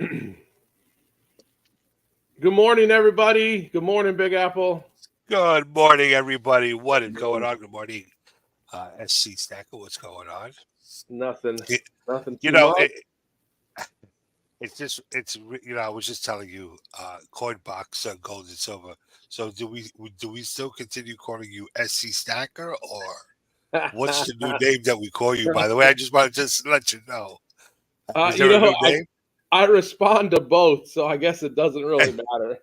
Good morning, everybody. Good morning, Big Apple. Good morning, everybody. What is going on? Good morning, SC Stacker. What's going on? Nothing. It, Nothing you too know, much. it, I was just telling you, Coinbox, Gold and Silver. So do we still continue calling you SC Stacker, or what's the new name that we call you? By the way, I just want to just let you know. uh, Is you there a know, new I name? I respond to both, so I guess it doesn't really matter.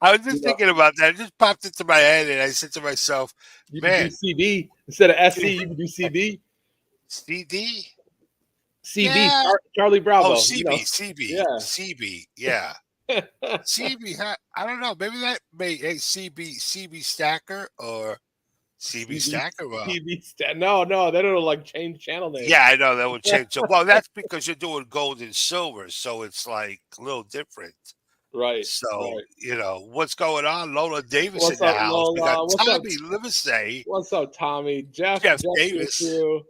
I was you just know, thinking about that. It just popped into my head, and I said to myself, you could do "Man, CB instead of SC. You could do CB. CD, CB, yeah." Charlie Oh, Bravo. CB, CB, Yeah. CB, yeah. CB, I don't know. Maybe that may CB Stacker or CB CB, Stacker. Well, No, they don't like change channel names. yeah, I know that would change. So, well, that's because you're doing gold and silver, so it's like a little different. Right, So, right. what's going on? Lola Davis in What's the up, house. We got Lola? What's up? Tommy Livesay, What's up, Tommy? Jeff Jeff here Davis. too.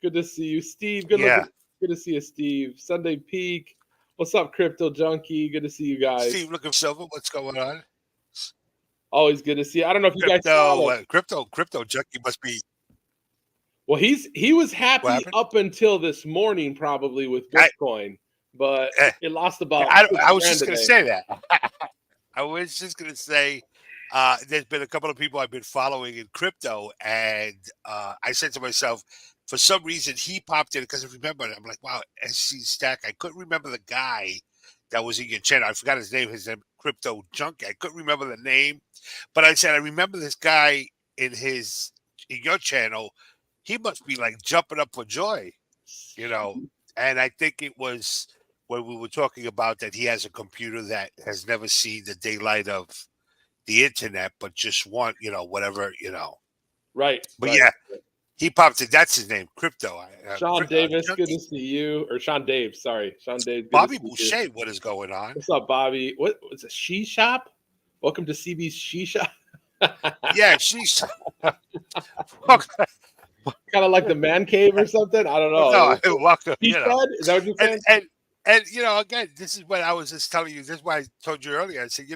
Good to see you, Steve. Yeah, Good to see you, Steve. Sunday Peak. What's up, Crypto Junkie? Good to see you guys. Steve looking for silver. What's going on? Always good to see you. I don't know if you guys saw that. Crypto junkie must be. Well, he was What happy happened? up until this morning, probably with I, Bitcoin, but eh, it lost about I six was grand just gonna today. say that. I was just gonna say, there's been a couple of people I've been following in crypto, and I said to myself, for some reason he popped in because I remember it. I'm like, wow, SC Stack. I couldn't remember the guy that was in your channel. I forgot his name. His name Crypto Junkie. I couldn't remember the name, but I said I remember this guy in his in your channel. He must be like jumping up for joy, you know. And I think it was when we were talking about that he has a computer that has never seen the daylight of the internet, but just want, whatever, Right, But right. yeah, he popped it. That's his name, Crypto. Sean Davis, good to Junkie. see you. Or Sean Dave, sorry. Sean Dave, good to Bobby see you. Boucher, what is going on? What's up, Bobby? What's a she shop? Welcome to CB's She Shop. Yeah, she's Kind of like the man cave or something. I don't no, know. welcome, He said, is that what you're and saying? and and again, this is what I was just telling you. This is why I told you earlier. I said,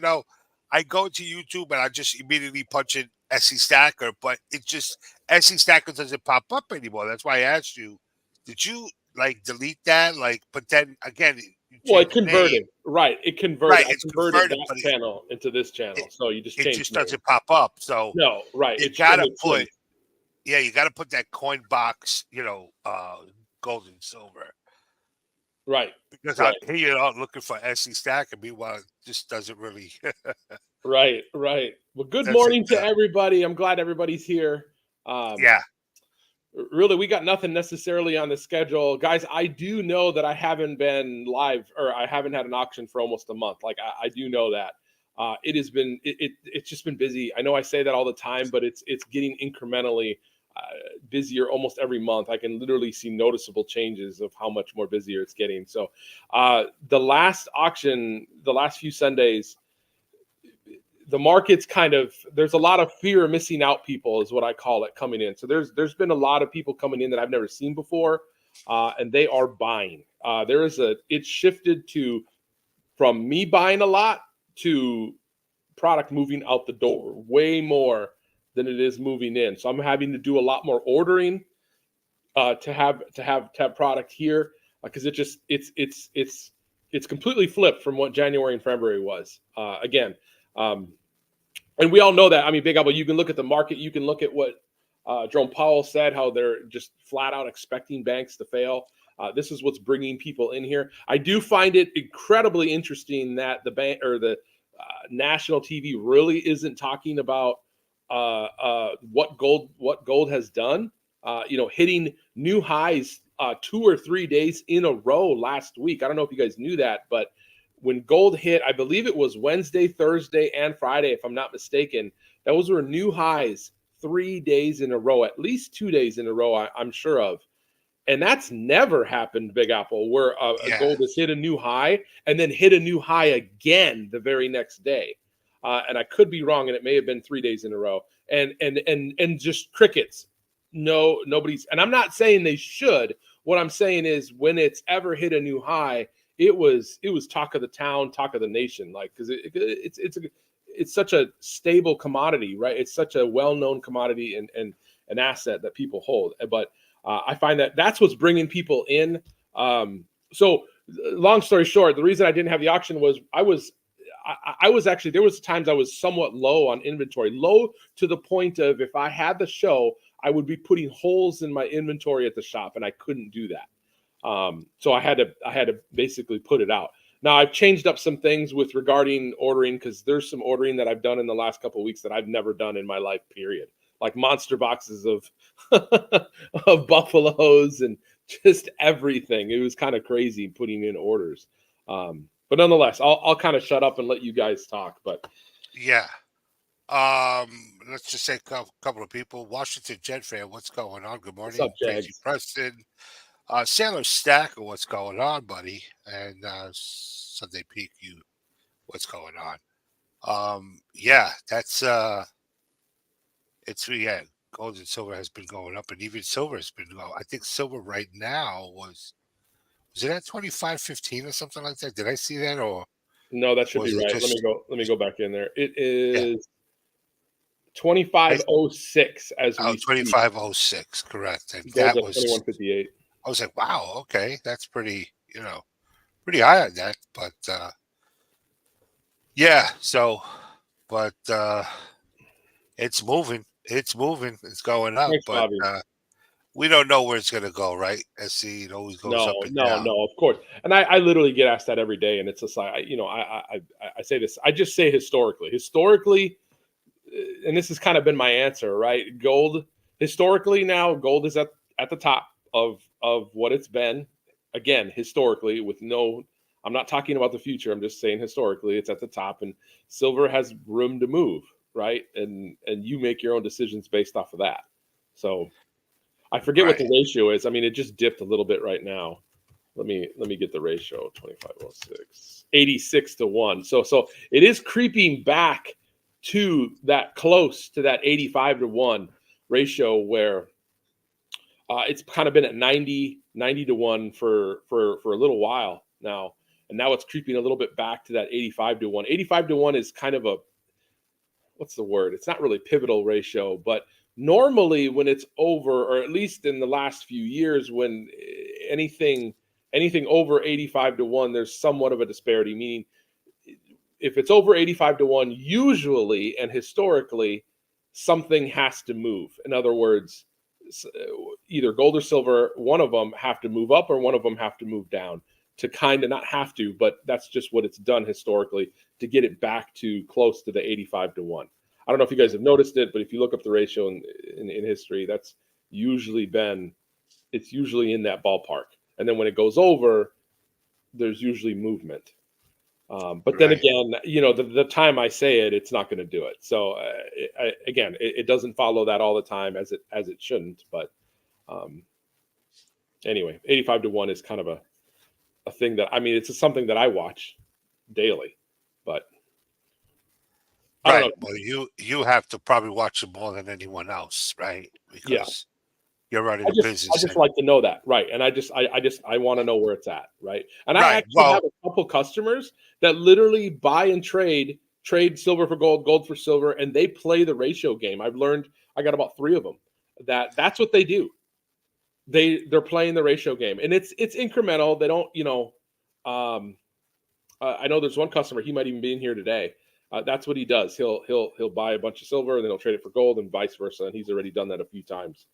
I go to YouTube and I just immediately punch in SC Stacker, but it just SC Stacker doesn't pop up anymore. That's why I asked you, did you like delete that? Like, but then again, you Well, it change the name, converted. Right. It converted. right? I It's converted converted, that but channel into this it, channel. So you just it changed just name. doesn't pop up. So No, right. you And gotta it's put, changed. yeah, you gotta put that coin box, gold and silver. Right. Because Right. out here you're out looking for SC Stack, and meanwhile, it just doesn't really Right. Right. Well, good doesn't. morning to everybody. I'm glad everybody's here. Um, Yeah, really, we got nothing necessarily on the schedule, guys. I do know that I haven't been live, or I haven't had an auction for almost a month. Like I do know that. It has been it's just been busy. I know I say that all the time, but it's getting incrementally busier almost every month. I can literally see noticeable changes of how much more busier it's getting. So the last auction, the last few Sundays, the market's kind of, there's a lot of fear of missing out people is what I call it, coming in. So there's been a lot of people coming in that I've never seen before, and they are buying. It's shifted to, from me buying a lot to product moving out the door way more than it is moving in. So I'm having to do a lot more ordering to have product here, because it's completely flipped from what January and February was. Again, um, and we all know that. I mean, Big Apple, you can look at the market, you can look at what Jerome Powell said, how they're just flat out expecting banks to fail. This is what's bringing people in here. I do find it incredibly interesting that the bank, or the national TV, really isn't talking about what gold has done. Hitting new highs 2 or 3 days in a row last week. I don't know if you guys knew that, but when gold hit, I believe it was Wednesday, Thursday, and Friday, if I'm not mistaken, those were new highs 3 days in a row, at least 2 days in a row, I'm sure of. And that's never happened, Big Apple, where a yeah. gold has hit a new high and then hit a new high again the very next day. And I could be wrong, and it may have been 3 days in a row. And just crickets. Nobody's. And I'm not saying they should. What I'm saying is, when it's ever hit a new high, it was talk of the town, talk of the nation, like, because it's such a stable commodity, right? It's such a well-known commodity and an asset that people hold. But I find that that's what's bringing people in. So long story short, the reason I didn't have the auction was I was actually, there was times I was somewhat low on inventory, low to the point of, if I had the show, I would be putting holes in my inventory at the shop, and I couldn't do that. So I had to basically put it out. Now I've changed up some things with regarding ordering, because there's some ordering that I've done in the last couple of weeks that I've never done in my life, period. Like monster boxes of of buffaloes and just everything. It was kind of crazy putting in orders. But nonetheless, I'll kind of shut up and let you guys talk. But Yeah. Let's just say a couple of people. Washington Jet fan, what's going on? Good what's up, morning. Crazy Jags? Preston. Sailor Stacker, what's going on, buddy? And Sunday Peak, what's going on? Yeah, that's yeah, gold and silver has been going up, and even silver has been going. I think silver right now was it at 25.15 or something like that? Did I see that, or No, that should was be it right. just Let me go back in there. It yeah? is 2506 as we Oh, speak. 25.06, correct. And Gold's that at was, 2158. I was like, wow, okay, that's pretty, pretty high on that. But yeah, so, but it's moving. It's moving. It's going up, Thanks, but Bobby. we don't know where it's going to go, right? SC, it always goes up and down. No, of course. And I literally get asked that every day, and it's just like, I say this. I just say historically, and this has kind of been my answer, right? Gold historically, now gold is at the top of what it's been. Again, historically, with no, I'm not talking about the future. I'm just saying historically, it's at the top, and silver has room to move, right? And you make your own decisions based off of that. So I forget what Right. the ratio is. I mean, it just dipped a little bit right now. Let me get the ratio. 2506, 86 to 1. So it is creeping back to that, close to that 85 to 1 ratio, where it's kind of been at 90 to 1 for a little while now. And now it's creeping a little bit back to that 85 to 1. 85 to 1 is kind of a, what's the word? It's not really pivotal ratio, but normally when it's over, or at least in the last few years, when anything over 85 to 1, there's somewhat of a disparity. Meaning, if it's over 85 to 1, usually and historically, something has to move. In other words, either gold or silver, one of them have to move up or one of them have to move down, to kind of, not have to, but that's just what it's done historically to get it back to close to the 85 to 1. I don't know if you guys have noticed it, but if you look up the ratio in history, that's usually been, it's usually in that ballpark. And then when it goes over, there's usually movement. But then Right. again, the time I say it, it's not going to do it. So it doesn't follow that all the time, as it shouldn't. But anyway, 85 to 1 is kind of a thing that, I mean, it's something that I watch daily. But I don't Right. know. Well, you have to probably watch it more than anyone else, right? Yeah, Because you're running I a I business. just like to know that, right? And I want to know where it's at, right? And I Right. actually Well, have a couple customers that literally buy and trade silver for gold, gold for silver, and they play the ratio game. I've learned, I got about 3 of them that's what they do. They're playing the ratio game, and it's incremental. They don't, um, I know there's one customer, he might even be in here today. That's what he does. He'll buy a bunch of silver and then he'll trade it for gold, and vice versa. And he's already done that a few times.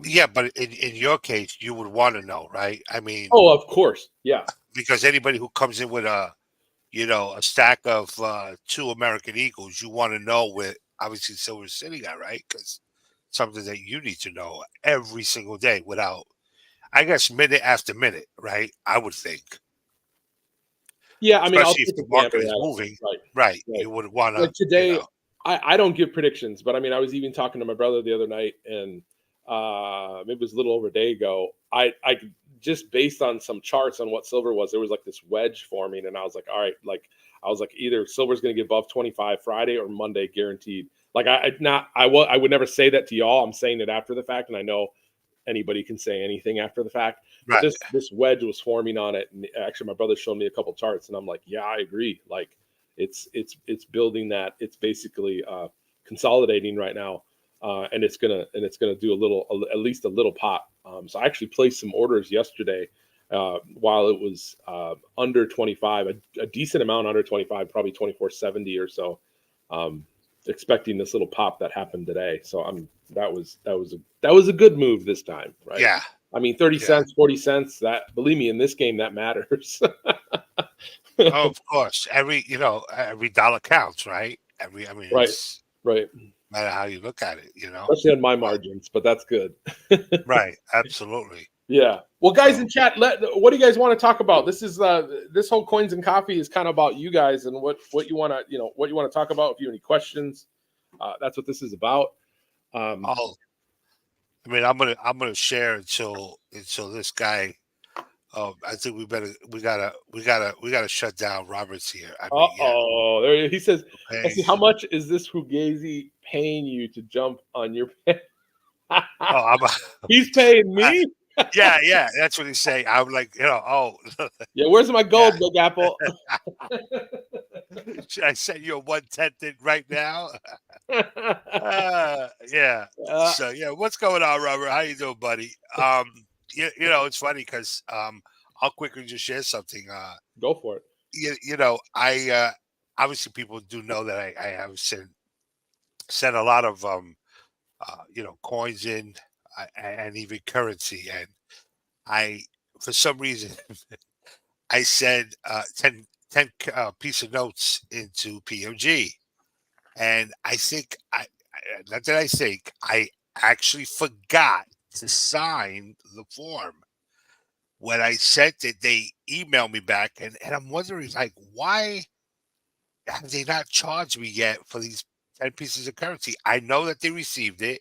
yeah, but in your case, you would want to know, right? I mean, Oh, of course, yeah. because anybody who comes in with a stack of 2 American Eagles, you want to know where obviously silver's sitting at, right? Because something that you need to know every single day without, I guess, minute after minute, right? I would think, Yeah, I mean, I'll especially if take the a gander market is at it. moving, Right, right? right. You would want Like to, today, I don't give predictions, but I mean, I was even talking to my brother the other night, and maybe it was a little over a day ago. I just, based on some charts on what silver was, there was like this wedge forming, and I was like, all right, like, I was like, either silver's going to get above 25 Friday or Monday, guaranteed. Like, I would never say that to y'all. I'm saying it after the fact, and I know anybody can say anything after the fact. But Right. this wedge was forming on it, and actually, my brother showed me a couple charts, and I'm like, yeah, I agree. Like, it's building that. It's basically consolidating right now, and it's gonna do at least a little pop. So I actually placed some orders yesterday while it was under 25, a decent amount under 25, probably 24.70 or so. Expecting this little pop that happened today. So that was a good move this time, right? Yeah. I mean, 30 Yeah. cents, 40 cents, that, believe me, in this game that matters. Oh, of course. Every dollar counts, right? I mean, Right, it's right. no matter how you look at it, Especially on my But margins, but that's good. right, absolutely. Yeah. Well, guys So in chat, what do you guys want to talk about? This is this whole coins and coffee is kind of about you guys and what you want to what you want to talk about. If you have any questions, that's what this is about. Um, I'll I mean, I'm gonna share until this guy. I think we gotta shut down Roberts here. I mean, yeah. oh, there he says. Let's Okay. see, how much is this Fugazi paying you to jump on your? Oh, He's paying I, me. yeah, yeah. That's what he say. I'm like, oh, Yeah, where's my yeah. gold, Big Apple? Should I send you a 1/10 right now? Yeah. uh, So yeah, what's going on, Robert? How you doing, buddy? It's funny because I'll quickly just share something. go for it. I obviously people do know that I have sent a lot of coins in and even currency, and I for some reason I sent 10 piece of notes into PMG, and I think not that I think I actually forgot to sign the form. When I sent it, they emailed me back, and I'm wondering, like, why have they not charged me yet for these 10 pieces of currency? I know that they received it.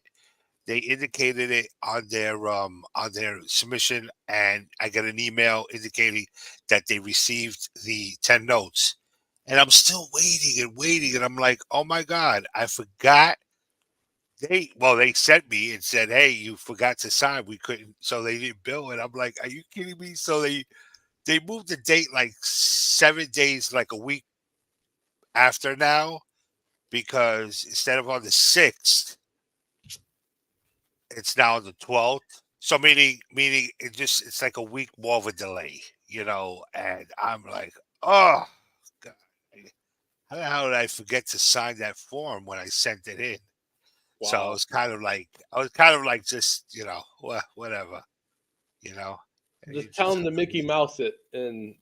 They indicated it on their submission, and I got an email indicating that they received the 10 notes. And I'm still waiting and waiting, and I'm like, oh my God, I forgot. They sent me and said, hey, you forgot to sign. We couldn't, so they didn't bill it. I'm like, are you kidding me? So they moved the date like 7 days, like a week after now, because instead of on the 6th, it's now on the 12th. So meaning it's like a week more of a delay, and I'm like, oh God, how the hell did I forget to sign that form when I sent it in? So Wow. I was kind of like just, whatever, you know. And you Just tell just him to Mickey Mouse it and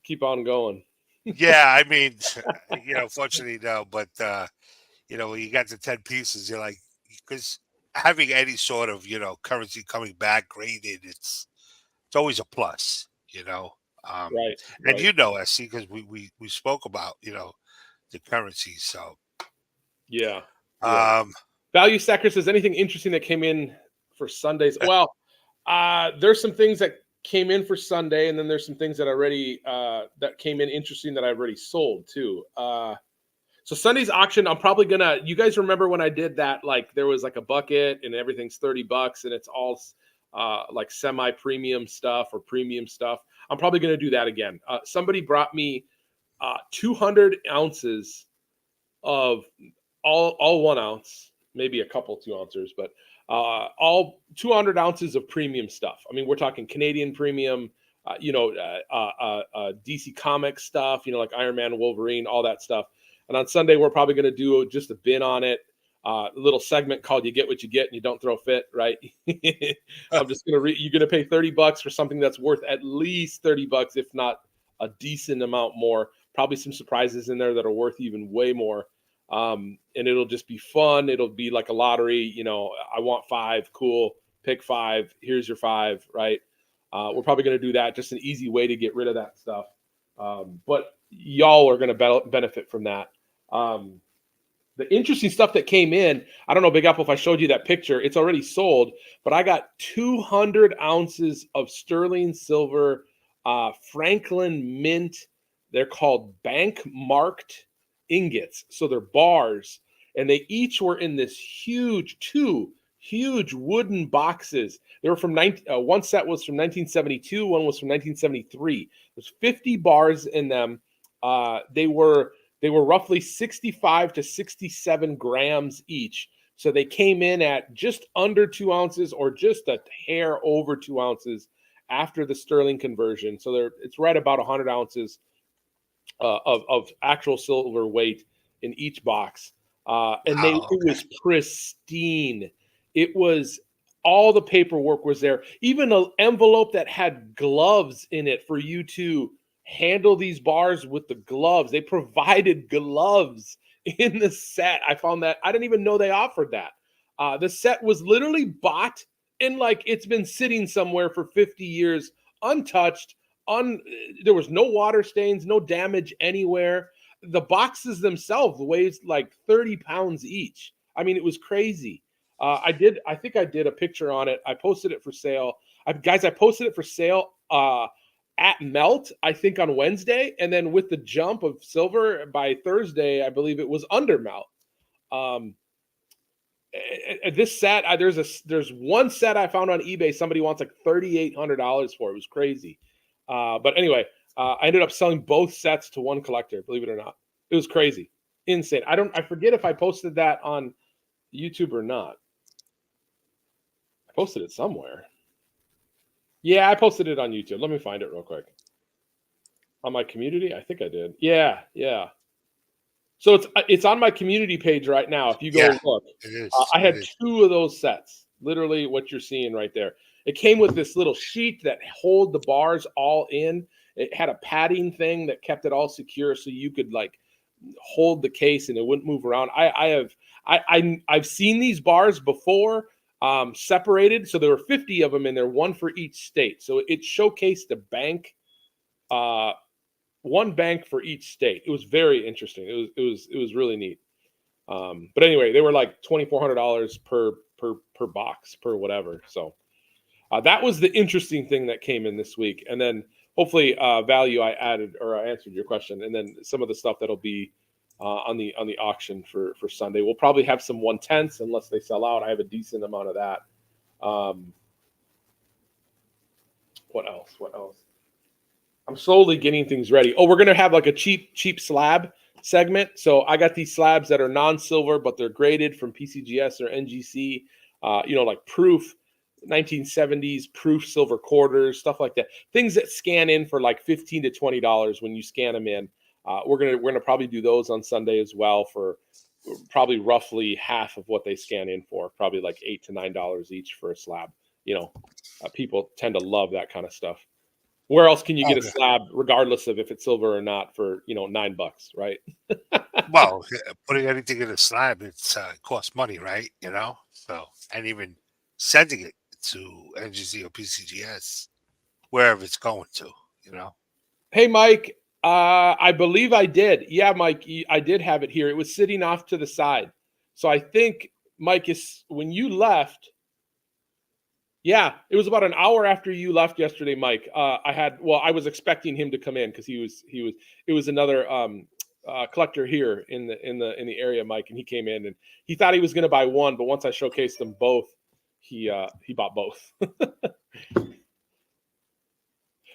keep on going. Yeah, I mean, fortunately no, but when you got the 10 pieces, you're like, because having any sort of, currency coming back graded, it's always a plus, Right, and right. SC, because we spoke about, the currency. So Yeah, yeah. um Value Stacker says anything interesting that came in for Sundays. Well, there's some things that came in for Sunday, and then there's some things that already that came in interesting that I've already sold too. So Sunday's auction, I'm probably gonna. You guys remember when I did that? Like there was like a bucket, and everything's $30, and it's all like semi-premium stuff or premium stuff. I'm probably gonna do that again. Somebody brought me 200 ounces of all 1 ounce, maybe a couple 2 ounces, but all 200 ounces of premium stuff. I mean, we're talking Canadian premium, DC Comics stuff, like Iron Man, Wolverine, all that stuff. And on Sunday, we're probably going to do just a bin on it, a little segment called "You Get What You Get and You Don't Throw Fit." Right? I'm just gonna you're gonna pay $30 for something that's worth at least $30, if not a decent amount more. Probably some surprises in there that are worth even way more. And it'll just be fun. It'll be like a lottery. I want 5, cool, pick 5. Here's your 5, right? We're probably going to do that. Just an easy way to get rid of that stuff. But y'all are going to benefit from that. The interesting stuff that came in, I don't know, Big Apple, if I showed you that picture, it's already sold, but I got 200 ounces of sterling silver, Franklin Mint. They're called bank marked ingots. So they're bars, and they each were in this two huge wooden boxes. They were from one set was from 1972, one was from 1973. There's 50 bars in them. They were roughly 65 to 67 grams each. So they came in at just under 2 ounces or just a hair over 2 ounces after the sterling conversion. So it's right about 100 ounces of actual silver weight in each box. And it was pristine. It was, all the paperwork was there. Even an envelope that had gloves in it for you to handle these bars with the gloves. They provided gloves in the set. I found that, I didn't even know they offered that. The set was literally bought and like it's been sitting somewhere for 50 years untouched. There was no water stains, no damage anywhere. The boxes themselves weighed like 30 pounds each. I mean, it was crazy. I think I did a picture on it. I posted it for sale. I posted it for sale at Melt, I think on Wednesday. And then with the jump of silver by Thursday, I believe it was under Melt. This set, there's one set I found on eBay. Somebody wants like $3,800 for. It was crazy. But anyway, I ended up selling both sets to one collector, believe it or not. It was crazy. Insane. I forget if I posted that on YouTube or not. I posted it somewhere. Yeah, I posted it on YouTube. Let me find it real quick. On my community? I think I did. Yeah. So it's on my community page right now. If you go look, it is. I had two of those sets. Literally what you're seeing right there. It came with this little sheet that hold the bars all in. It had a padding thing that kept it all secure, so you could like hold the case and it wouldn't move around. I've seen these bars before, separated. So there were 50 of them in there, one for each state. So it showcased the bank, one bank for each state. It was very interesting. It was really neat. But anyway, they were like $2,400 per box, per whatever. So that was the interesting thing that came in this week. And then hopefully value I added, or I answered your question. And then some of the stuff that'll be on the auction for Sunday. We'll probably have some 1/10 unless they sell out. I have a decent amount of that. What else? I'm slowly getting things ready. Oh, we're going to have like a cheap slab segment. So I got these slabs that are non-silver, but they're graded from PCGS or NGC, like proof 1970s proof silver quarters, stuff like that. Things that scan in for like $15 to $20 when you scan them in. We're gonna probably do those on Sunday as well for probably roughly half of what they scan in for, probably like $8 to $9 each for a slab. People tend to love that kind of stuff. Where else can you get a slab, regardless of if it's silver or not, for $9, right? Well, putting anything in a slab, it costs money, right? So, and even sending it to NGC or PCGS, wherever it's going to. Hey, Mike. I believe I did. Yeah, Mike, I did have it here. It was sitting off to the side. So I think, Mike, when you left. Yeah, it was about an hour after you left yesterday, Mike. I was expecting him to come in because it was another collector here in the area, Mike, and he came in and he thought he was going to buy one, but once I showcased them both, he bought both.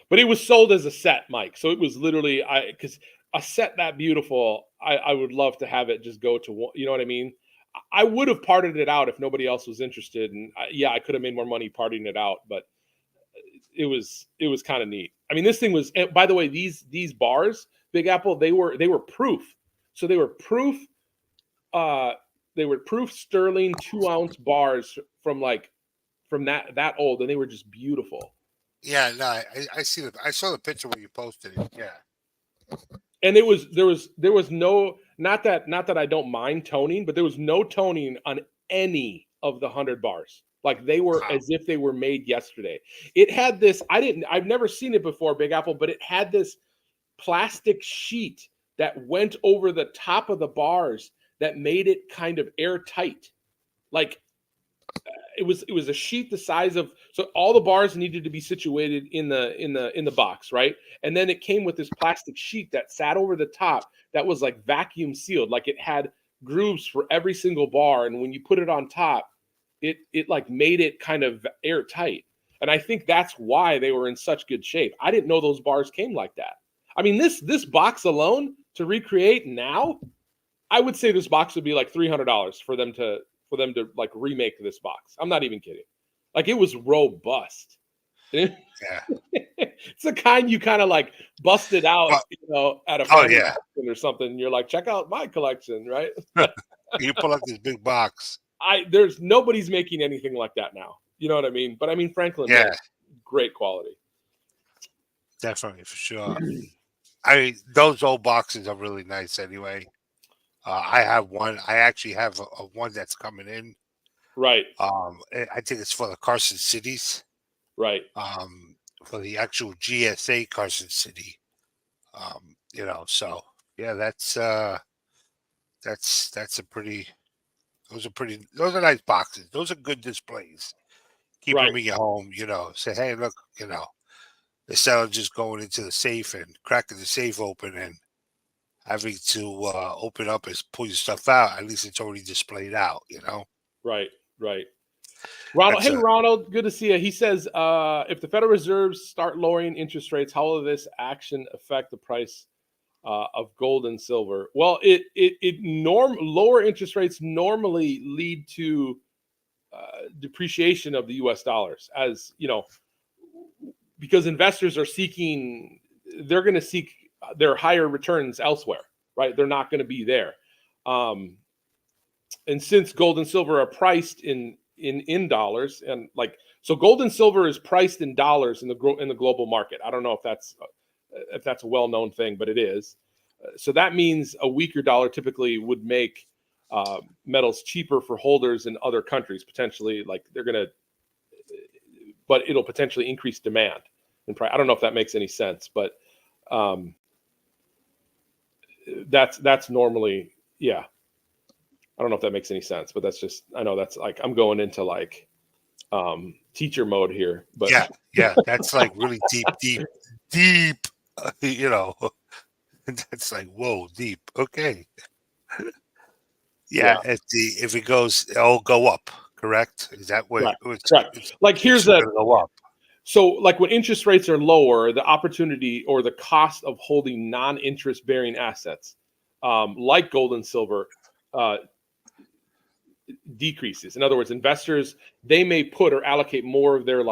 But it was sold as a set, Mike. So it was literally because a set that beautiful, I would love to have it just go to one. You know what I mean? I would have parted it out if nobody else was interested, and I could have made more money parting it out. But it was kind of neat. I mean, this thing was. By the way, these bars, Big Apple, they were proof. So they were proof. They were proof sterling 2-ounce bars from that old, and they were just beautiful. Yeah, no, I see I saw the picture when you posted it. Yeah. And there was no, not that I don't mind toning, but there was no toning on any of the 100 bars. Like they were as if they were made yesterday. It had this, I've never seen it before, Big Apple, but it had this plastic sheet that went over the top of the bars that made it kind of airtight. Like it was a sheet the size of, so all the bars needed to be situated in the box, right? And then it came with this plastic sheet that sat over the top that was like vacuum sealed, like it had grooves for every single bar, and when you put it on top, it like made it kind of airtight. And I think that's why they were in such good shape. I didn't know those bars came like that. I mean, this box alone to recreate now, I would say this box would be like $300 for them to like remake this box. I'm not even kidding. Like, it was robust. Yeah. It's the kind you kind of like busted out, at a family function or something. And you're like, check out my collection, right? You pull out this big box. There's nobody's making anything like that now. You know what I mean? But I mean, Franklin, great quality. Definitely, for sure. I mean, those old boxes are really nice anyway. I have one. I actually have a one that's coming in. Right. I think it's for the Carson Cities. Right. For the actual GSA Carson City. So yeah, that's a pretty. Those are nice boxes. Those are good displays. Keep them in your home. Say, hey, look. Instead of just going into the safe and cracking the safe open and having to open up and pull your stuff out, at least it's already displayed out, Right. Ronald, Ronald, good to see you. He says, if the Federal Reserves start lowering interest rates, how will this action affect the price of gold and silver? Well, lower interest rates normally lead to depreciation of the U.S. dollars, as because investors are they're going to seek their higher returns elsewhere, right? They're not going to be there. And since gold and silver are priced in dollars, and so gold and silver is priced in dollars in the global market. I don't know if that's a well-known thing, but it is. So that means a weaker dollar typically would make metals cheaper for holders in other countries, potentially. But it'll potentially increase demand and price. I don't know if that makes any sense, but that's normally, yeah. I don't know if that makes any sense, but that's just, I know that's like, I'm going into teacher mode here, but yeah, that's like really deep, that's like, whoa, deep. Okay. Yeah. If it goes, it'll go up. Correct. Is that what correct. Like, here's go up. So like when interest rates are lower, the opportunity or the cost of holding non-interest bearing assets, like gold and silver, decreases. In other words, investors, they may put or allocate more of their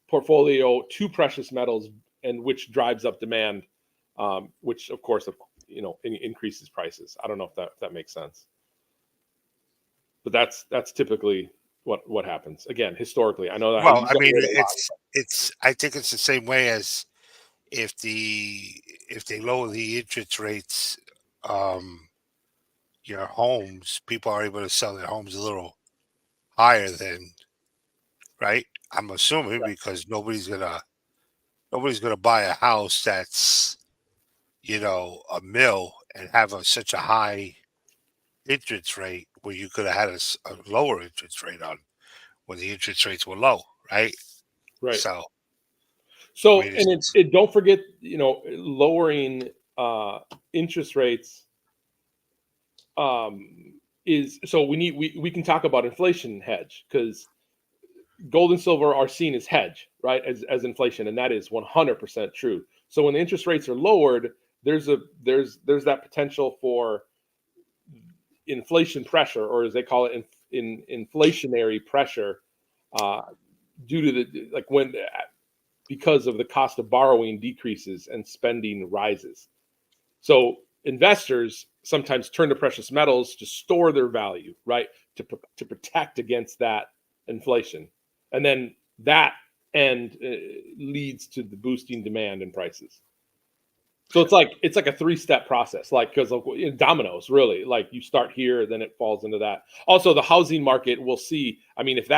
portfolio to precious metals, and which drives up demand, which of course, increases prices. I don't know if that makes sense, but that's typically what happens. Again, historically, I know that. Well, I mean, I think it's the same way as if they lower the interest rates, your homes, people are able to sell their homes a little higher than, right? I'm assuming because nobody's gonna buy a house that's, a mill and have such a high interest rate where you could have had a lower interest rate on when the interest rates were low, right? Right. So and don't forget, lowering interest rates is, so we can talk about inflation hedge, because gold and silver are seen as hedge, right, as inflation, and that is 100% true. So when the interest rates are lowered, there's that potential for inflation pressure, or as they call it, inflationary pressure, due to because of the cost of borrowing decreases and spending rises. So investors sometimes turn to precious metals to store their value, right, to protect against that inflation, and then that leads to the boosting demand and prices. So it's like a 3-step process, because dominoes, really. Like, you start here, then it falls into that. Also, the housing market, we'll see. I mean, if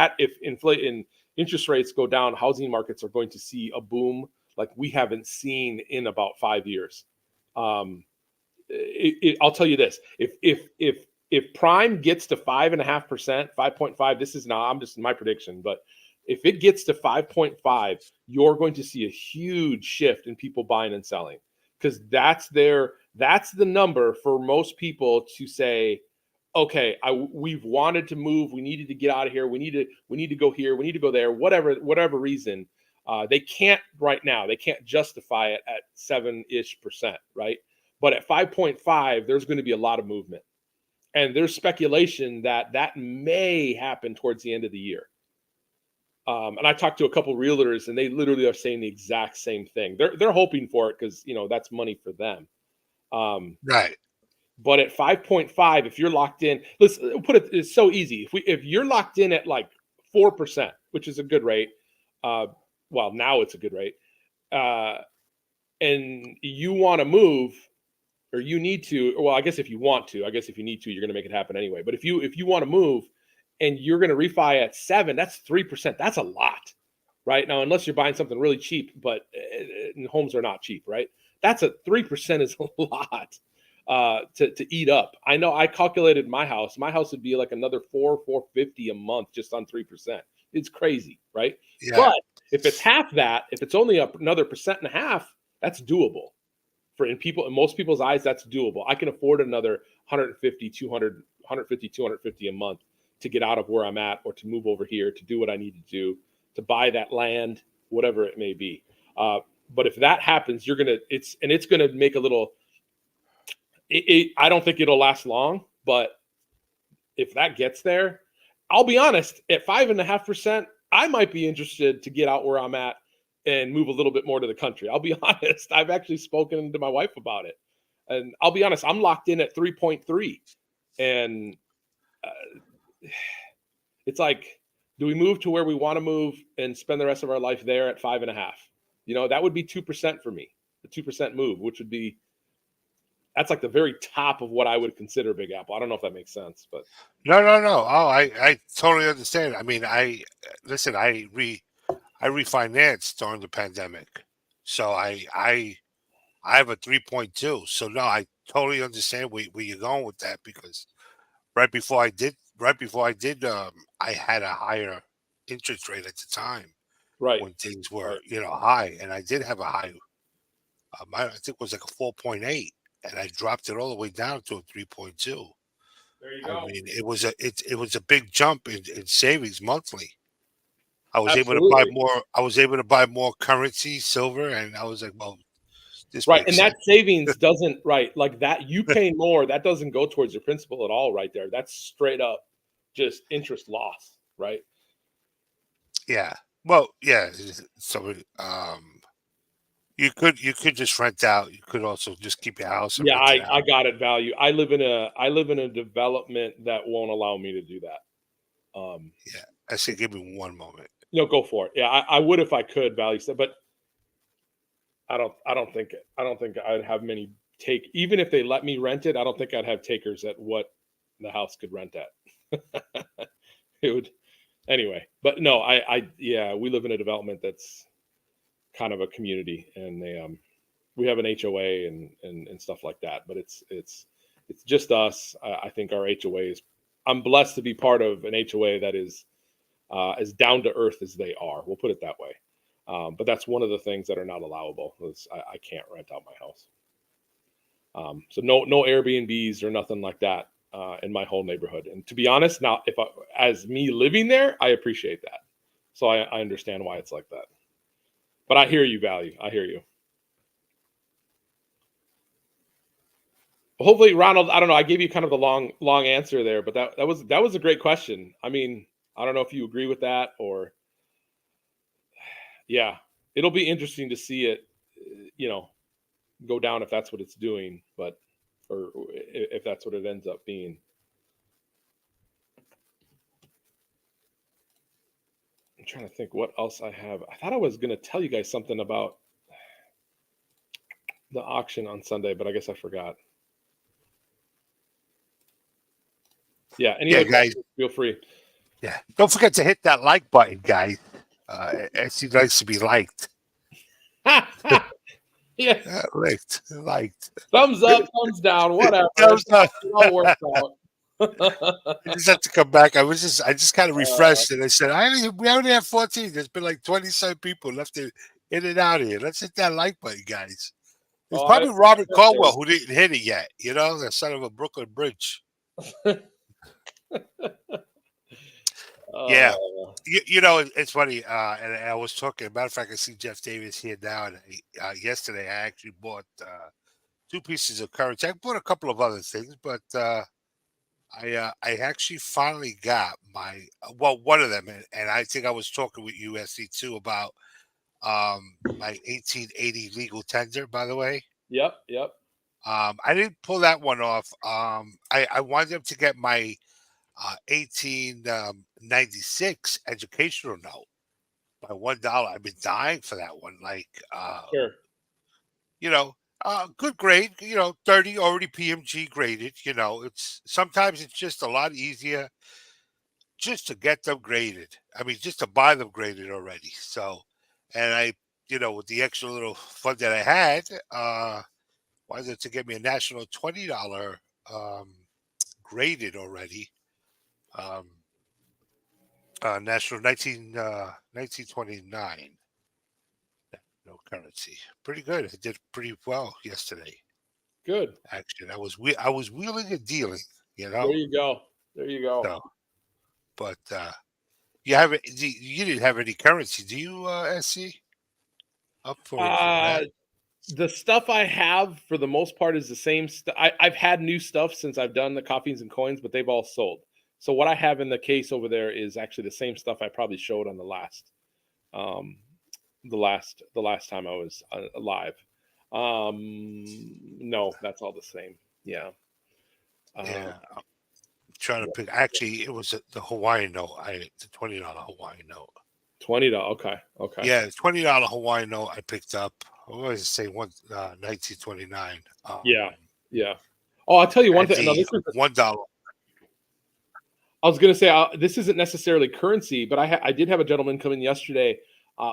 interest rates go down, housing markets are going to see a boom like we haven't seen in about 5 years. I'll tell you this: if prime gets to 5.5%, 5.5, this is not, I'm just my prediction, but if it gets to 5.5, you're going to see a huge shift in people buying and selling, because that's the number for most people to say, okay, we've wanted to move, we needed to get out of here, we need to go here, we need to go there, whatever reason, they can't right now. They can't justify it at 7-ish%, right? But at 5.5, there's going to be a lot of movement, and there's speculation that that may happen towards the end of the year. And I talked to a couple realtors, and they literally are saying the exact same thing. They're hoping for it because that's money for them. Right. But at 5.5, if you're locked in, let's put it. It's so easy. If you're locked in at like 4%, which is a good rate, well, now it's a good rate, and you want to move, or you need to. Well, I guess if you want to, I guess if you need to, you're going to make it happen anyway. But if you want to move, and you're going to refi at 7, that's 3%. That's a lot, right? Now, unless you're buying something really cheap, but homes are not cheap, right? That's 3% is a lot to eat up. I know I calculated my house. My house would be like another $450 a month just on 3%. It's crazy, right? Yeah. But if it's half that, if it's only up another 1.5%, that's doable. In most people's eyes, that's doable. I can afford another 150, 200, 250 a month to get out of where I'm at, or to move over here, to do what I need to do, to buy that land, whatever it may be. But if that happens, it's going to make a little, I don't think it'll last long, but if that gets there, I'll be honest, at 5.5%, I might be interested to get out where I'm at and move a little bit more to the country. I'll be honest. I've actually spoken to my wife about it, and I'll be honest, I'm locked in at 3.3, and it's like, do we move to where we want to move and spend the rest of our life there at 5.5? That would be 2% for me, the 2% move, which would be, that's like the very top of what I would consider Big Apple. I don't know if that makes sense, but No. Oh, I totally understand. I mean, I refinanced during the pandemic, so I have a 3.2. So no, I totally understand where you're going with that, because right before I did, I had a higher interest rate at the time right, when things were, right. high, and I did have a high. I think it was like a 4.8, and I dropped it all the way down to a 3.2. There you I go. mean, it was a big jump in savings monthly. I was able to buy Absolutely. more. I was able to buy more currency, silver, and I was like, well, this Right. makes And sense. that savings doesn't, right, like that, you paying more, that doesn't go towards your principal at all right there. That's straight up just interest loss, right? Yeah. Well, yeah. So, you could just rent out. You could also just keep your house and Yeah, rent it I out. got it value. I live in a development that won't allow me to do that. Yeah. I said, give me one moment. Go for it. Yeah, I would if I could value stuff, but I don't think I'd have many even if they let me rent it, I don't think I'd have takers at what the house could rent at. It would anyway. But no, yeah, we live in a development that's kind of a community, and we have an HOA and stuff like that, but it's just us. I think our HOA is, I'm blessed to be part of an HOA that is as down to earth as they are. We'll put it that way. But that's one of the things that are not allowable, is I can't rent out my house. So no Airbnbs or nothing like that in my whole neighborhood. And to be honest, now as me living there, I appreciate that. So I understand why it's like that. But I hear you, value. I hear you. Well, hopefully, Ronald. I don't know. I gave you kind of the long answer there, but that was a great question. I mean, I don't know if you agree with that, or yeah, it'll be interesting to see it, you know, go down if that's what it's doing, but or if that's what it ends up being. I'm trying to think what else I have. I thought I was going to tell you guys something about the auction on Sunday, but I guess I forgot. Yeah. Any Yeah, other guys. questions? Feel free. Yeah. Don't forget to hit that like button, guys. It's nice to be liked. Yeah. Liked. Thumbs up, thumbs down, whatever. Thumbs up. It all works out. I just have to come back. I just kind of refreshed, and I said, we only have 14. There's been like 20-some people left in and out here. Let's hit that like button, guys. It's Oh, probably Robert Caldwell who didn't hit it yet. The son of a Brooklyn Bridge. Yeah. Uh, It's funny. And I was talking. Matter of fact, I see Jeff Davis here now. And yesterday, I actually bought 2 pieces of currency. I bought a couple of other things, but I actually finally got my one of them, and I think I was talking with USC too about my 1880 legal tender. By the way, yep, yep. I didn't pull that one off. I wanted them to get my 1896 educational note by $1. I've been dying for that one. Like, Sure. you know, good grade. 30 already PMG graded. It's sometimes it's just a lot easier just to get them graded. I mean, just to buy them graded already. So, and with the extra little fund that I had, wanted to get me a national $20 graded already. Um, National 1929. No currency. Pretty good. I did pretty well yesterday. Good. Actually, I was wheeling and dealing. There you go. There you go. So, but you didn't have any currency, do you, SC? Up for that? The stuff I have for the most part is the same stuff. I've had new stuff since I've done the coffees and coins, but they've all sold. So what I have in the case over there is actually the same stuff I probably showed on um, the last time I was live. No, that's all the same. Yeah. Yeah. I'm trying to pick. Actually, it was the Hawaiian note. The $20 Hawaiian note. $20. Okay. Yeah, the $20 Hawaiian note I picked up. I always say 1929. Yeah. Oh, I'll tell you one thing. No, this is $1. I was going to say this isn't necessarily currency, but I did have a gentleman come in yesterday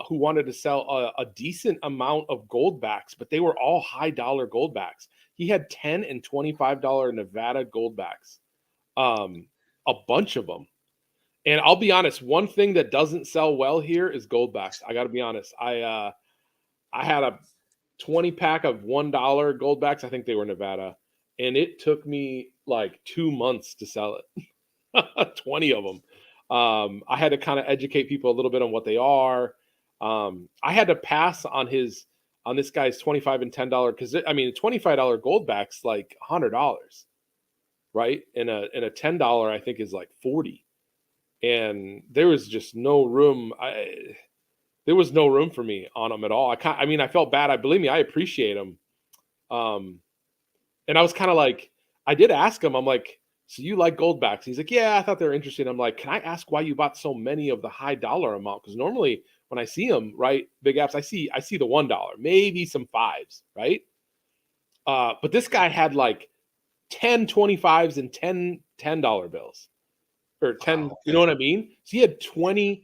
who wanted to sell a decent amount of gold backs, but they were all high dollar gold backs. He had $10 and $25 Nevada gold backs, a bunch of them. And I'll be honest, one thing that doesn't sell well here is gold backs. I got to be honest. I had a 20 pack of $1 gold backs. I think they were Nevada, and it took me like 2 months to sell it. 20 of them. I had to kind of educate people a little bit on what they are. I had to pass on this guy's $25 and $10 because $25 gold backs like $100, right? And a $10 I think is like 40, and there was just no room. There was no room for me on them at all. I felt bad. Believe me, I appreciate them. And I was kind of like, I did ask him. I'm like, so you like gold backs? He's like, yeah, I thought they were interesting. I'm like, can I ask why you bought so many of the high dollar amount? Because normally when I see them, right, big apps, I see the $1, maybe some fives, right? But this guy had like 10 25s and 10 $10 bills, or 10. Okay. You know what I mean? So he had 20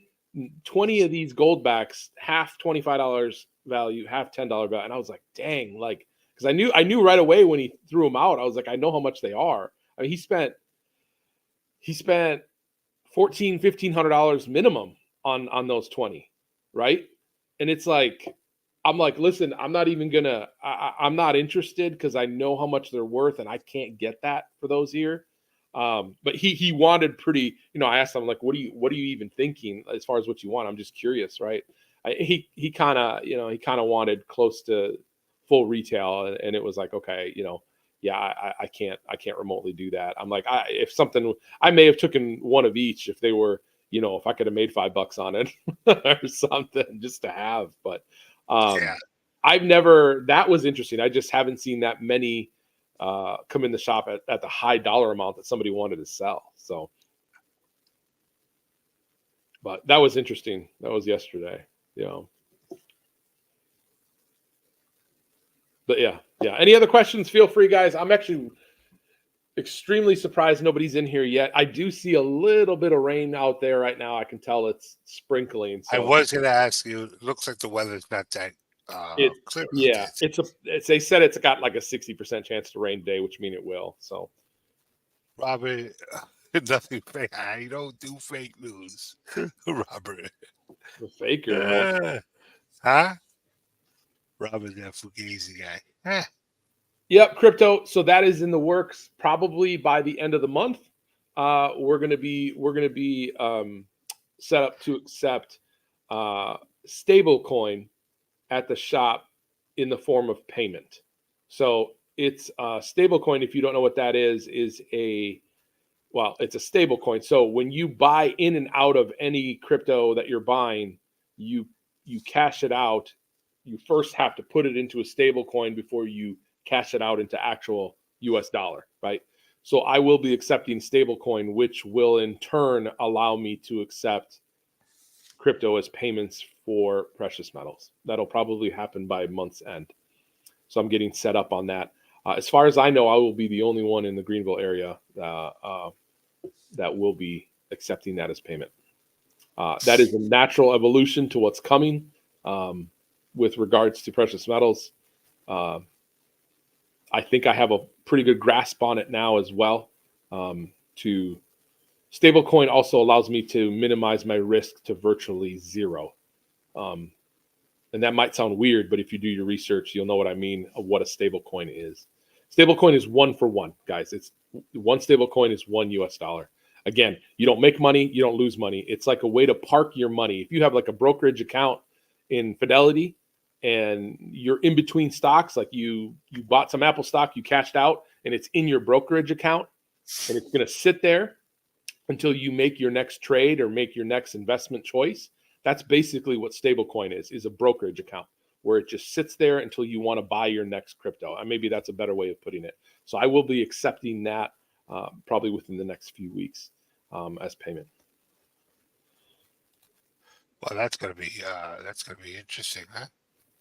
of these gold backs, half $25 value, half $10 value, and I was like, dang, like, because I knew right away when he threw them out. I was like, I know how much they are. I mean, he spent $1,400-$1,500 minimum on those 20, right? And it's like, I'm like, listen, I'm not even gonna, I'm not interested because I know how much they're worth and I can't get that for those here. But he wanted pretty, I asked him like, what are you even thinking as far as what you want? I'm just curious, right? He kind of wanted close to full retail, and it was like, okay, yeah, I can't remotely do that. I'm like, if something, I may have taken one of each if they were, if I could have made $5 on it or something just to have. But Yeah. that was interesting. I just haven't seen that many come in the shop at the high dollar amount that somebody wanted to sell. So, but that was interesting. That was yesterday, But yeah. Any other questions? Feel free, guys. I'm actually extremely surprised nobody's in here yet. I do see a little bit of rain out there right now. I can tell it's sprinkling. So I was going to ask you. It looks like the weather's not that clear. Yeah, they said it's got like a 60% chance to rain today, which means it will. So, Robert, nothing fake. I don't do fake news, Robert. The faker, huh? Robert, that fugazi guy. Yep, crypto. So that is in the works probably by the end of the month. we're gonna be set up to accept stablecoin at the shop in the form of payment. So it's stablecoin. If you don't know what that is it's a stablecoin. So when you buy in and out of any crypto that you're buying, you cash it out. You first have to put it into a stablecoin before you cash it out into actual US dollar, right? So I will be accepting stablecoin, which will in turn allow me to accept crypto as payments for precious metals. That'll probably happen by month's end. So I'm getting set up on that. As far as I know, I will be the only one in the Greenville area that will be accepting that as payment. That is a natural evolution to what's coming with regards to precious metals. I think I have a pretty good grasp on it now as well. Stablecoin also allows me to minimize my risk to virtually zero. And that might sound weird, but if you do your research, you'll know what I mean of what a stablecoin is. Stablecoin is 1 for 1, guys. It's one stablecoin is $1 US. Again, you don't make money, you don't lose money. It's like a way to park your money. If you have like a brokerage account in Fidelity and you're in between stocks, like you bought some Apple stock, you cashed out, and it's in your brokerage account, and it's going to sit there until you make your next trade or make your next investment choice. That's basically what stablecoin is a brokerage account where it just sits there until you want to buy your next crypto. And maybe that's a better way of putting it. So I will be accepting that probably within the next few weeks as payment. Well, that's gonna be interesting, huh?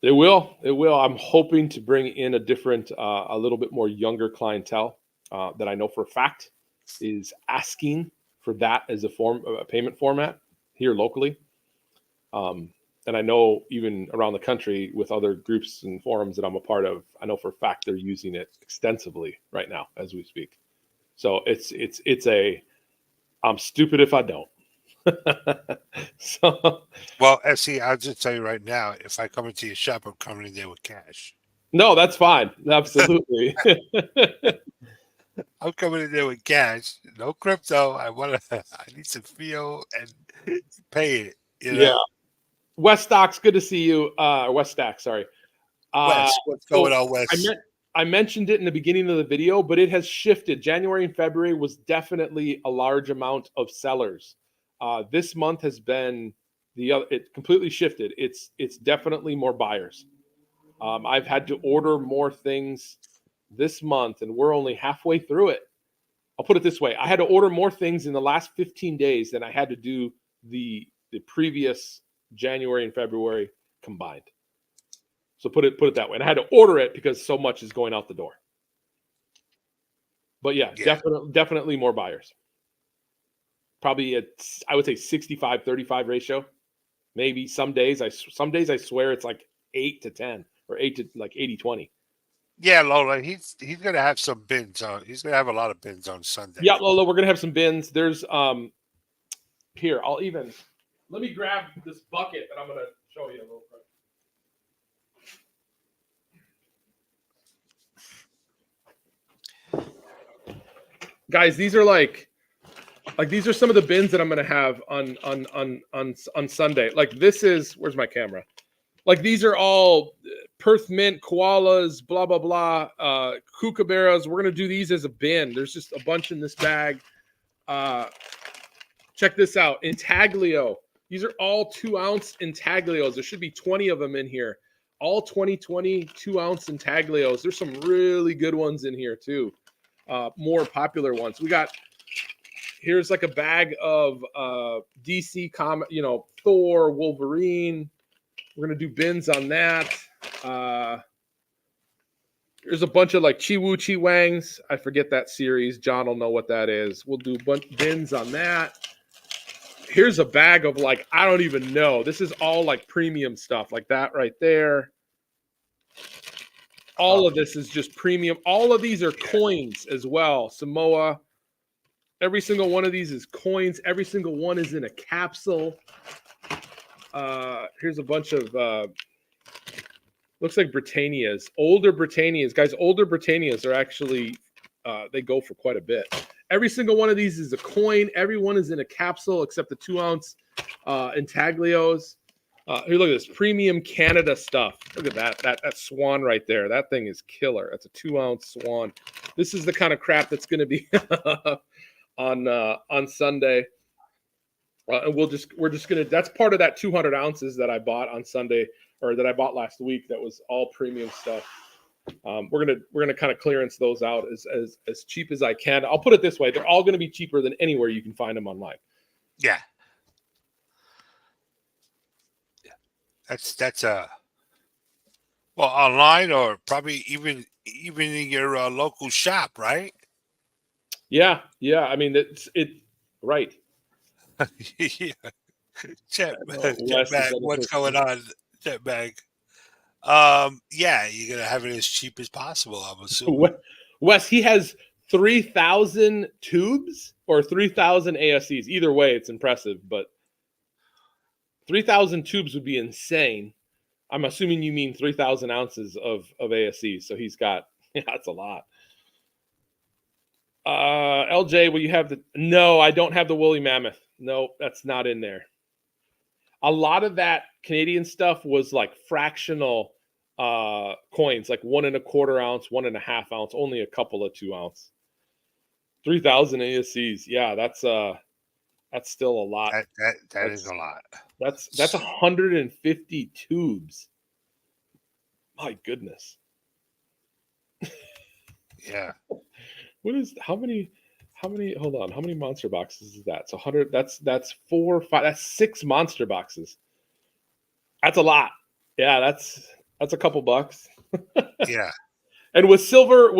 It will. I'm hoping to bring in a different, a little bit more younger clientele that I know for a fact is asking for that as a payment format here locally. And I know even around the country with other groups and forums that I'm a part of, I know for a fact they're using it extensively right now as we speak. So I'm stupid if I don't. So, well, see, I'll just tell you right now, if I come into your shop, I'm coming in there with cash. No, that's fine. Absolutely. I'm coming in there with cash, no crypto. I need some feel and pay it. You know? Yeah. West Stocks, good to see you. West Stack, sorry. West, what's going on, West? I mentioned it in the beginning of the video, but it has shifted. January and February was definitely a large amount of sellers. This month has been it completely shifted. It's definitely more buyers. I've had to order more things this month, and we're only halfway through it. I'll put it this way: I had to order more things in the last 15 days than I had to do the previous January and February combined. So put it that way. And I had to order it because so much is going out the door. But yeah. Definitely more buyers. Probably I would say 65-35 ratio. Maybe some days I swear it's like 8-10 or 8 to like 80-20. Yeah, Lola, he's gonna have some bins on. He's gonna have a lot of bins on Sunday. Yeah, Lola, we're gonna have some bins. There's here, let me grab this bucket that I'm gonna show you a little quick. Guys, these are like these are some of the bins that I'm gonna have on Sunday. Like this is, where's my camera? Like these are all Perth mint, koalas, blah blah blah, kookaburras. We're gonna do these as a bin. There's just a bunch in this bag. Check this out, intaglio. These are all 2-ounce intaglios. There should be 20 of them in here. All 20, 2-ounce intaglios. There's some really good ones in here too. More popular ones. Here's like a bag of DC comic, Thor, Wolverine. We're gonna do bins on that. There's a bunch of like Chi-Wu Chi-Wangs. I forget that series. John will know what that is. We'll do bins on that. Here's a bag of like, I don't even know. This is all like premium stuff like that right there. All of this is just premium. All of these are coins as well. Samoa. Every single one of these is coins. Every single one is in a capsule. Here's a bunch of, looks like Britannias. Older Britannias. Guys, older Britannias are actually, they go for quite a bit. every single one of these is a coin. Every one is in a capsule except the 2-ounce intaglios. Here, look at this premium Canada stuff. Look at that swan right there. That thing is killer. That's a 2-ounce swan. This is the kind of crap that's going to be on Sunday. And we're just gonna. That's part of that 200 ounces that I bought on Sunday, or that I bought last week. That was all premium stuff. We're gonna kind of clearance those out as cheap as I can. I'll put it this way: they're all going to be cheaper than anywhere you can find them online. Yeah. That's well, online, or probably even in your local shop, right? Yeah. I mean, it right. Yeah. Jet, Wes is Jetbag, on the what's first going one. on, Jetbag? Yeah, you're gonna have it as cheap as possible, I'm assuming. Wes, he has 3,000 tubes or 3,000 ASCs. Either way, it's impressive, but 3,000 tubes would be insane. I'm assuming you mean 3,000 ounces of ASCs. So he's got, yeah, that's a lot. LJ, will you have the? No, I don't have the woolly mammoth. No, that's not in there. A lot of that Canadian stuff was like fractional coins, like 1.25 ounce, 1.5 ounce, only a couple of 2-ounce. 3,000 ASCs. Yeah, that's still a lot. That is a lot. That's 150 tubes. My goodness. Yeah. What is how many hold on, how many monster boxes is that? So 100, that's 4 5, that's 6 monster boxes. That's a lot. Yeah, that's a couple bucks. Yeah. And with silver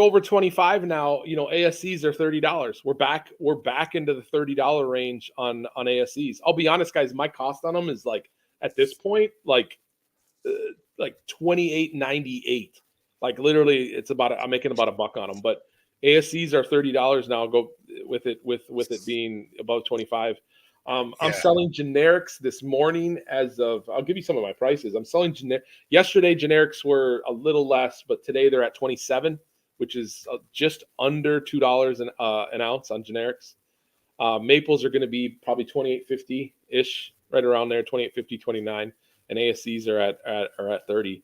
over 25 now, ASCs are $30. We're back into the $30 range on ASCs. I'll be honest, guys, my cost on them is like at this point like $28.98. Like literally, it's I'm making about $1 on them. But ASCs are $30 now. Go with it being above 25. I'm selling generics this morning I'll give you some of my prices. I'm selling yesterday generics were a little less, but today they're at 27, which is just under $2 an ounce on generics. Maples are going to be probably 28.50 ish, right around there, 28.50, 29, and ASCs are at 30.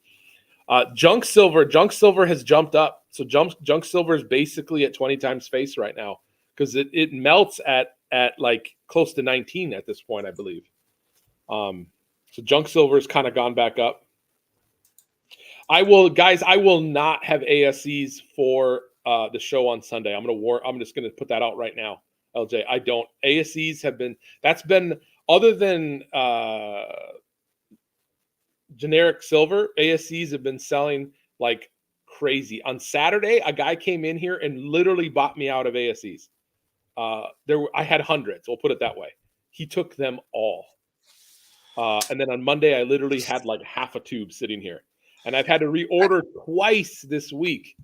Junk silver has jumped up. So junk silver is basically at 20 times face right now because it melts at like close to 19 at this point, I believe. So junk silver has kind of gone back up. I will not have ASCs for the show on Sunday. I'm just gonna put that out right now, LJ. I don't. ASCs have been other than generic silver, ASCs have been selling like crazy. On Saturday, a guy came in here and literally bought me out of ASCs. I had hundreds. We'll put it that way. He took them all. And then on Monday, I literally had like half a tube sitting here, and I've had to reorder twice this week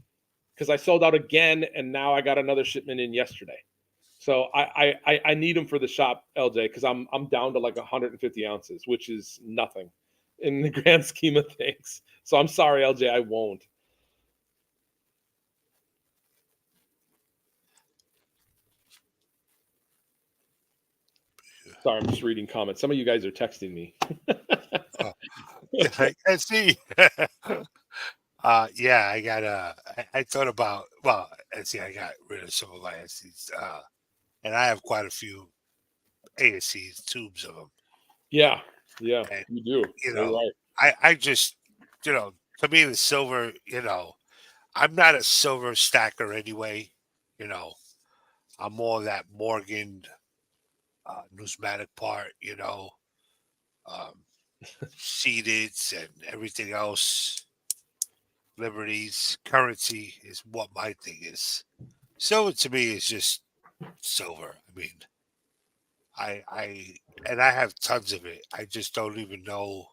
because I sold out again, and now I got another shipment in yesterday. So I need them for the shop, LJ, because I'm down to like 150 ounces, which is nothing in the grand scheme of things. So I'm sorry, LJ, I won't. Sorry, I'm just reading comments. Some of you guys are texting me. I see. Yeah, I got I thought about, well, I got rid of some of my ASCs, and I have quite a few ASCs, tubes of them. Yeah, And, you do. You're right. I just, to me, the silver, I'm not a silver stacker anyway. I'm more of that Morgan numismatic part, seeded and everything else. Liberties, currency is what my thing is. Silver to me is just silver. I mean, I have tons of it. I just don't even know.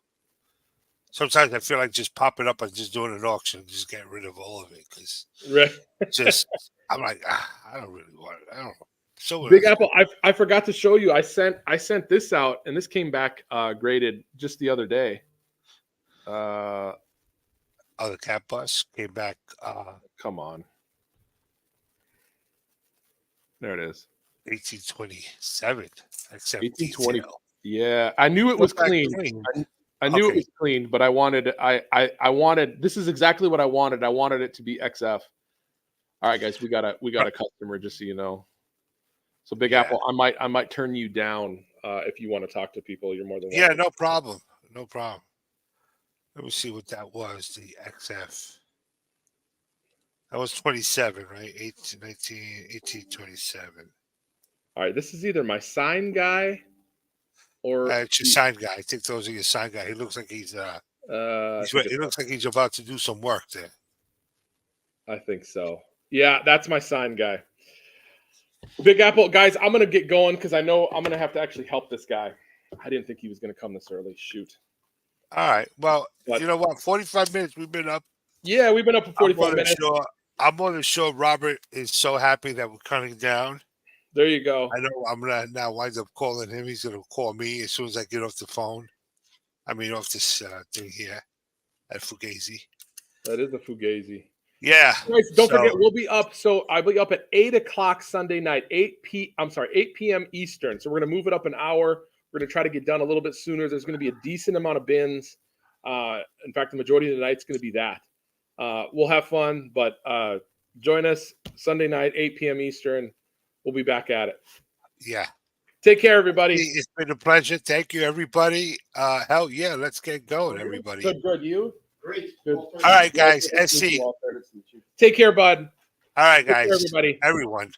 Sometimes I feel like just popping up and just doing an auction and just getting rid of all of it because Right. I'm like, I don't really want it. I don't know. So Big Apple, I forgot to show you. I sent this out, and this came back graded just the other day. The cat bus came back. Come on. There it is. 1827. Except 1820. detail. Yeah, I knew it was Look like clean. clean. I knew it Okay. was clean, but I wanted this is exactly what I wanted. I wanted it to be XF. All right, guys, we got a customer, just so you know. So Big Yeah. Apple, I might turn you down if you want to talk to people. You're more than welcome. Yeah, no problem. No problem. Let me see what that was. The XF. That was 27, right? 1827. All right, this is either my sign guy or It's your sign guy. I think those are your sign guy. He looks like he looks like he's about to do some work there. I think so. Yeah, that's my sign guy. Big Apple, guys, I'm gonna get going because I know I'm gonna have to actually help this guy. I didn't think he was gonna come this early. Shoot. All right. Well, But- you know what? 45 minutes we've been up. Yeah, we've been up for 45 minutes. I'm more than sure Robert is so happy that we're cutting down. There you go. I know I'm gonna now wind up calling him. He's gonna call me as soon as I get off the phone. I mean, off this thing here at Fugazi. That is a Fugazi. Yeah. Guys, don't forget, we'll be up. So I'll be up at 8:00 Sunday night, 8 p.m. Eastern. So we're gonna move it up an hour. We're gonna try to get done a little bit sooner. There's gonna be a decent amount of bins. In fact, the majority of the night's gonna be that. We'll have fun, but join us Sunday night, 8 p.m. Eastern. We'll be back at it. Yeah. Take care, everybody. It's been a pleasure. Thank you, everybody. Hell yeah, let's get going, everybody. Good. You? Great. Good. All right, guys. SC. Take care, bud. All right, Take care, guys. everybody. Everyone.